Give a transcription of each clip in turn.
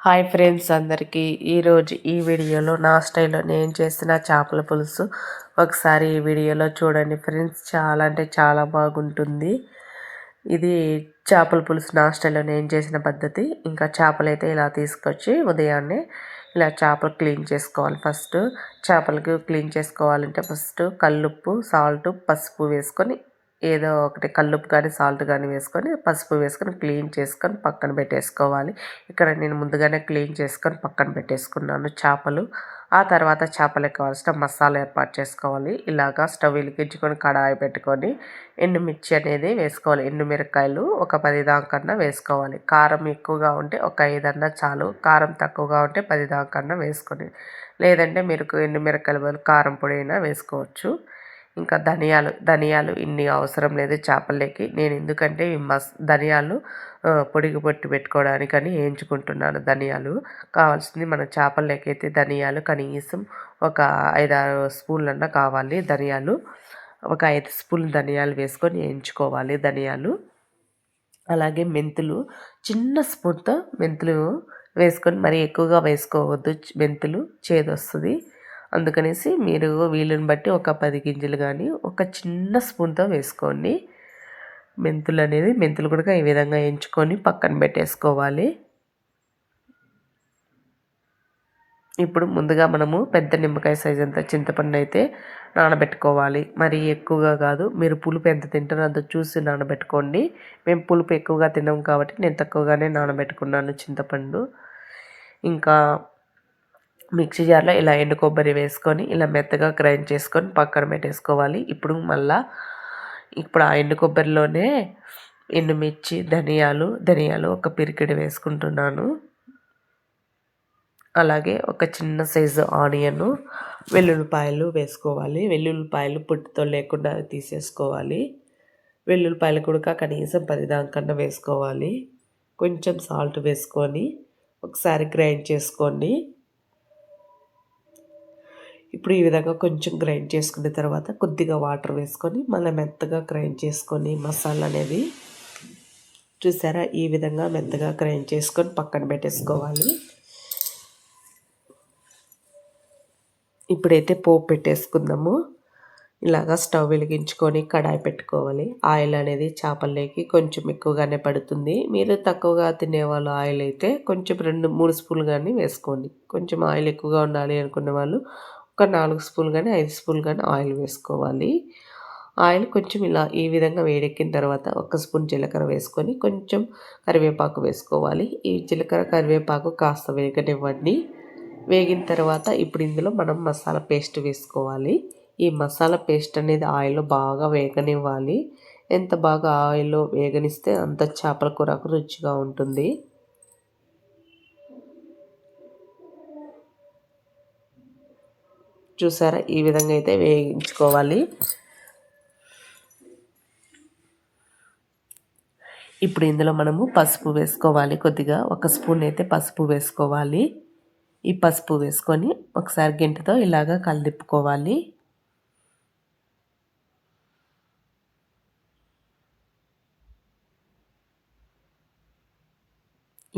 Hi friends అందరికీ ఈరోజు ఈ వీడియోలో నా స్టైల్లో నేను చేసిన చేపల పులుసు ఒకసారి ఈ వీడియోలో చూడండి ఫ్రెండ్స్. చాలా అంటే చాలా బాగుంటుంది. ఇది చేపల పులుసు నా స్టైల్లో నేను చేసిన పద్ధతి. ఇంకా చేపలు అయితే ఇలా తీసుకొచ్చి ఉదయాన్నే ఇలా చేపలు క్లీన్ చేసుకోవాలి. ఫస్ట్ చేపలకు క్లీన్ చేసుకోవాలంటే ఫస్ట్ కల్లుప్పు, సాల్ట్, పసుపు వేసుకొని ఏదో ఒకటి కల్లుప్పు కానీ సాల్ట్ కానీ వేసుకొని పసుపు వేసుకొని క్లీన్ చేసుకొని పక్కన పెట్టేసుకోవాలి. ఇక్కడ నేను ముందుగానే క్లీన్ చేసుకొని పక్కన పెట్టేసుకున్నాను చేపలు. ఆ తర్వాత చేపలకు కావాల్సిన మసాలా ఏర్పాటు చేసుకోవాలి. ఇలాగా స్టవ్ వెలిగించుకొని కడాయి పెట్టుకొని ఎండుమిర్చి అనేది వేసుకోవాలి. ఎండుమిరకాయలు ఒక 10 దాకన్నా వేసుకోవాలి. కారం ఎక్కువగా ఉంటే ఒక 5 అన్నా చాలు. కారం తక్కువగా ఉంటే 10 దాకన్నా వేసుకొని, లేదంటే మీరు ఎండుమిరకాయల బదులు కారం పొడి అయినా వేసుకోవచ్చు. ఇంకా ధనియాలు ఇన్ని అవసరం లేదు చేపల్లోకి. నేను ఎందుకంటే ధనియాలు పొడికి పొట్టి పెట్టుకోవడానికని వేయించుకుంటున్నాను. ధనియాలు కావాల్సింది మన చేపల్లోకి అయితే ధనియాలు కనీసం ఒక 5-6 స్పూన్లన్నా కావాలి. ధనియాలు ఒక 5 స్పూన్లు ధనియాలు వేసుకొని వేయించుకోవాలి. ధనియాలు అలాగే మెంతులు చిన్న స్పూన్తో మెంతులు వేసుకొని మరీ ఎక్కువగా వేసుకోవద్దు. మెంతులు చేదొస్తుంది. అందుకనేసి మీరు వీలుని బట్టి ఒక 10 గింజలు కానీ ఒక చిన్న స్పూన్తో వేసుకోండి. మెంతులు కూడా ఈ విధంగా ఎంచుకొని పక్కన పెట్టేసుకోవాలి. ఇప్పుడు ముందుగా మనము పెద్ద నిమ్మకాయ సైజ్ అంత చింతపండు అయితే నానబెట్టుకోవాలి. మరి ఎక్కువగా కాదు, మీరు పులుపు ఎంత తింటారో అంత చూసి నానబెట్టుకోండి. మేము పులుపు ఎక్కువగా తిన్నాం కాబట్టి నేను తక్కువగానే నానబెట్టుకున్నాను చింతపండు. ఇంకా మిక్సీ జార్లో ఇలా ఎండు కొబ్బరి వేసుకొని ఇలా మెత్తగా గ్రైండ్ చేసుకొని పక్కన పెట్టేసుకోవాలి. ఇప్పుడు ఆ ఎండు కొబ్బరిలోనే ఎండుమిర్చి, ధనియాలు ఒక పిరికెడు వేసుకుంటున్నాను. అలాగే ఒక చిన్న సైజు ఆనియన్, వెల్లుల్లిపాయలు వేసుకోవాలి. వెల్లుల్లిపాయలు పొట్టుతో లేకుండా తీసేసుకోవాలి. వెల్లుల్లిపాయలు కూడా కనీసం 10 దాకన్నా వేసుకోవాలి. కొంచెం సాల్ట్ వేసుకొని ఒకసారి గ్రైండ్ చేసుకోండి. ఇప్పుడు ఈ విధంగా కొంచెం గ్రైండ్ చేసుకున్న తర్వాత కొద్దిగా వాటర్ వేసుకొని మళ్ళీ మెత్తగా గ్రైండ్ చేసుకొని మసాలా అనేది చూసారా ఈ విధంగా మెత్తగా గ్రైండ్ చేసుకొని పక్కన పెట్టేసుకోవాలి. ఇప్పుడైతే పోపు పెట్టేసుకుందాము. ఇలాగా స్టవ్ వెలిగించుకొని కడాయి పెట్టుకోవాలి. ఆయిల్ అనేది చేపల్లోకి కొంచెం ఎక్కువగానే పడుతుంది. మీరు తక్కువగా తినేవాళ్ళు ఆయిల్ అయితే కొంచెం 2-3 స్పూన్లు కానీ వేసుకోండి. కొంచెం ఆయిల్ ఎక్కువగా ఉండాలి అనుకునే వాళ్ళు ఒక 4 స్పూన్లు కానీ 5 స్పూన్లు కానీ ఆయిల్ వేసుకోవాలి. ఆయిల్ కొంచెం ఇలా ఈ విధంగా వేడెక్కిన తర్వాత 1 స్పూన్ జీలకర్ర వేసుకొని కొంచెం కరివేపాకు వేసుకోవాలి. ఈ జీలకర్ర కరివేపాకు కాస్త వేగనివ్వండి. వేగిన తర్వాత ఇప్పుడు ఇందులో మనం మసాలా పేస్ట్ వేసుకోవాలి. ఈ మసాలా పేస్ట్ అనేది ఆయిల్లో బాగా వేగనివ్వాలి. ఎంత బాగా ఆయిల్లో వేగనిస్తే అంత చేపల కూరకు రుచిగా ఉంటుంది. చూసారా ఈ విధంగా అయితే వేయించుకోవాలి. ఇప్పుడు ఇందులో మనము పసుపు వేసుకోవాలి. కొద్దిగా 1 స్పూన్ అయితే పసుపు వేసుకోవాలి. ఈ పసుపు వేసుకొని ఒకసారి గెంటితో ఇలాగా కలిదిప్పుకోవాలి.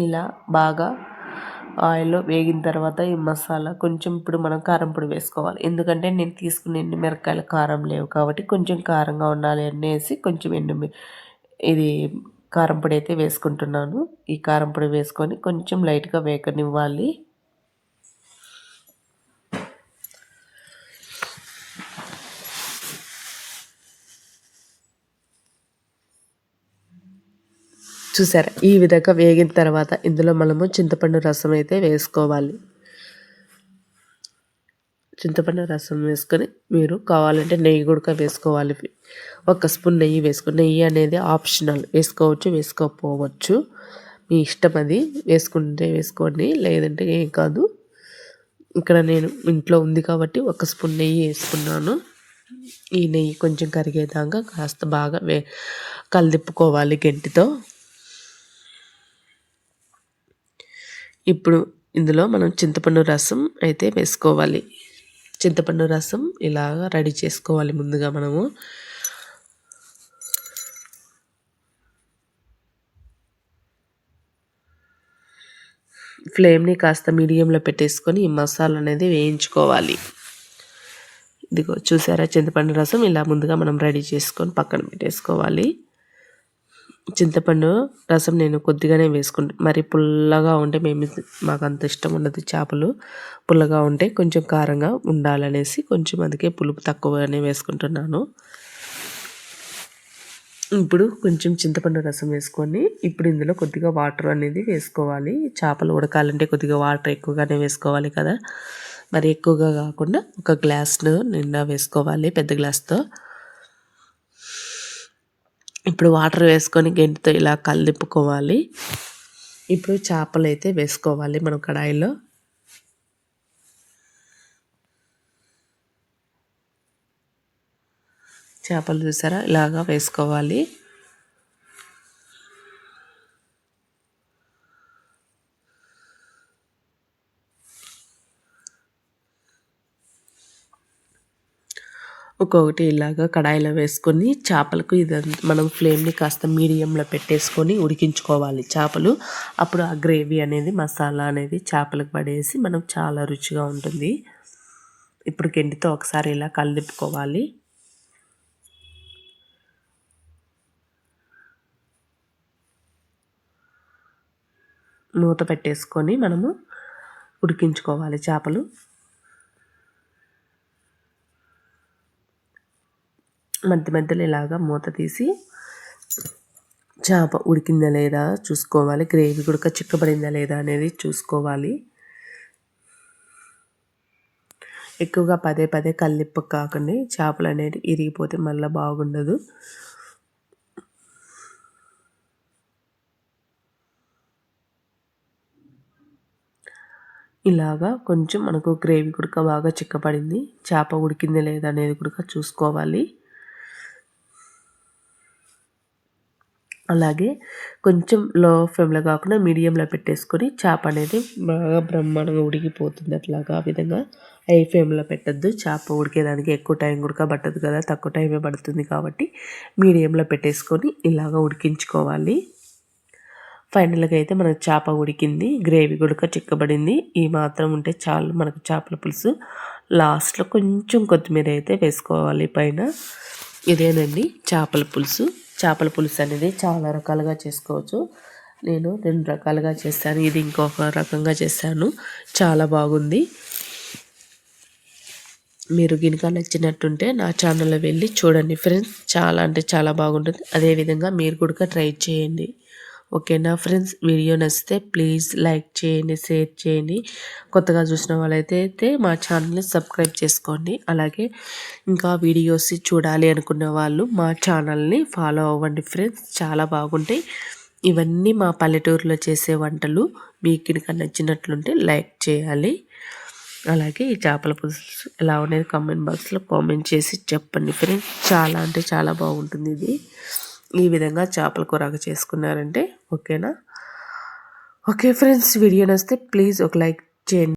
ఇలా బాగా ఆయిల్లో వేగిన తర్వాత ఈ మసాలా కొంచెం ఇప్పుడు మనం కారం పొడి వేసుకోవాలి. ఎందుకంటే నేను తీసుకునే మిరపకాయల కారం లేవు కాబట్టి కొంచెం కారంగా ఉండాలి అనేసి కొంచెం ఇది కారం పొడి అయితే వేసుకుంటున్నాను. ఈ కారం పొడి వేసుకొని కొంచెం లైట్గా వేగనివ్వాలి. చూసారా ఈ విధంగా వేగిన తర్వాత ఇందులో మనము చింతపండు రసం అయితే వేసుకోవాలి. చింతపండు రసం వేసుకొని మీరు కావాలంటే నెయ్యి కూడా వేసుకోవాలి. 1 స్పూన్ నెయ్యి వేసుకో. నెయ్యి అనేది ఆప్షనల్, వేసుకోవచ్చు వేసుకోకపోవచ్చు, మీ ఇష్టం. అది వేసుకుంటే వేసుకోండి, లేదంటే ఏం కాదు. ఇక్కడ నేను ఇంట్లో ఉంది కాబట్టి 1 స్పూన్ నెయ్యి వేసుకున్నాను. ఈ నెయ్యి కొంచెం కరిగేదాకా కాస్త బాగా కలిదిప్పుకోవాలి గెంటితో. ఇప్పుడు ఇందులో మనం చింతపండు రసం అయితే వేసుకోవాలి. చింతపండు రసం ఇలాగా రెడీ చేసుకోవాలి ముందుగా మనము. ఫ్లేమ్ని కాస్త మీడియంలో పెట్టేసుకొని ఈ మసాలా అనేది వేయించుకోవాలి. ఇదిగో చూసారా, చింతపండు రసం ఇలా ముందుగా మనం రెడీ చేసుకొని పక్కన పెట్టేసుకోవాలి. చింతపండు రసం నేను కొద్దిగానే వేసుకుంటాను, మరి పుల్లగా ఉంటే మాకు అంత ఇష్టం ఉండదు. చేపలు పుల్లగా ఉంటే కొంచెం కారంగా ఉండాలనేసి కొంచెం అందుకే పులుపు తక్కువగానే వేసుకుంటున్నాను. ఇప్పుడు కొంచెం చింతపండు రసం వేసుకొని ఇప్పుడు ఇందులో కొద్దిగా వాటర్ అనేది వేసుకోవాలి. చేపలు ఉడకాలంటే కొద్దిగా వాటర్ ఎక్కువగానే వేసుకోవాలి కదా, మరి ఎక్కువగా కాకుండా ఒక గ్లాస్ నిండా వేసుకోవాలి, పెద్ద గ్లాస్తో. ఇప్పుడు వాటర్ వేసుకొని గెంటితో ఇలా కలిపుకోవాలి. ఇప్పుడు చేపలు అయితే వేసుకోవాలి మనం కడాయిలో. చేపలు చూసారా, ఇలాగా వేసుకోవాలి. ఒక్కొక్కటి ఇలాగా కడాయిలో వేసుకొని చేపలకు ఇదంతా మనం ఫ్లేమ్ని కాస్త మీడియంలో పెట్టేసుకొని ఉడికించుకోవాలి చేపలు. అప్పుడు ఆ గ్రేవీ అనేది, మసాలా అనేది చేపలకు పడేసి మనం చాలా రుచిగా ఉంటుంది. ఇప్పుడు గెంటితో ఒకసారి ఇలా కలిపుకోవాలి. మూత పెట్టేసుకొని మనము ఉడికించుకోవాలి చేపలు. మధ్య మధ్యలో ఇలాగా మూత తీసి చేప ఉడికిందా లేదా చూసుకోవాలి, గ్రేవీ కూడా చిక్కబడిందా లేదా అనేది చూసుకోవాలి. ఎక్కువగా పదే పదే కలిపి కాకండి, చేపలు అనేది ఇరిగిపోతే మళ్ళీ బాగుండదు. ఇలాగా కొంచెం మనకు గ్రేవీ కూడా బాగా చిక్కబడింది, చేప ఉడికిందా లేదా అనేది కూడా చూసుకోవాలి. అలాగే కొంచెం లో ఫ్లేమ్లో కాకుండా మీడియంలో పెట్టేసుకొని చేప అనేది బాగా బ్రహ్మాండంగా ఉడికిపోతుంది. అట్లాగా ఆ విధంగా హై ఫ్లేమ్లో పెట్టద్దు, చేప ఉడికేదానికి ఎక్కువ టైం కూడా పట్టదు కదా, తక్కువ టైమే పడుతుంది కాబట్టి మీడియంలో పెట్టేసుకొని ఇలాగ ఉడికించుకోవాలి. ఫైనల్గా అయితే మనకు చేప ఉడికింది, గ్రేవీ కూడా చిక్కబడింది. ఈ మాత్రం ఉంటే చాలు మనకు చేపల పులుసు. లాస్ట్లో కొంచెం కొత్తిమీర అయితే వేసుకోవాలి పైన. ఇదేనండి చేపల పులుసు. చేపల పులుసు అనేది చాలా రకాలుగా చేసుకోవచ్చు. నేను 2 రకాలుగా చేశాను, ఇది ఇంకొక రకంగా చేశాను, చాలా బాగుంది. మీరు గినక నచ్చినట్టుంటే నా ఛానల్లో వెళ్ళి చూడండి ఫ్రెండ్స్, చాలా అంటే చాలా బాగుంటుంది. అదేవిధంగా మీరు కూడా ట్రై చేయండి. ఓకేనా ఫ్రెండ్స్, వీడియో నచ్చితే ప్లీజ్ లైక్ చేయండి, షేర్ చేయండి. కొత్తగా చూసిన వాళ్ళైతే మా ఛానల్ని సబ్స్క్రైబ్ చేసుకోండి. అలాగే ఇంకా వీడియోస్ చూడాలి అనుకున్న వాళ్ళు మా ఛానల్ని ఫాలో అవ్వండి ఫ్రెండ్స్, చాలా బాగుంటాయి. ఇవన్నీ మా పల్లెటూరులో చేసే వంటలు. మీకు కనుక నచ్చినట్లుంటే లైక్ చేయాలి. అలాగే ఈ చేపల పులుసు ఎలా ఉండేది కామెంట్ బాక్స్లో కామెంట్ చేసి చెప్పండి ఫ్రెండ్స్, చాలా అంటే చాలా బాగుంటుంది ఇది. ఈ విధంగా చేపల కూరగా చేసుకున్నారంటే ఓకేనా. ఓకే ఫ్రెండ్స్, వీడియో నచ్చితే ప్లీజ్ ఒక లైక్ చేయండి.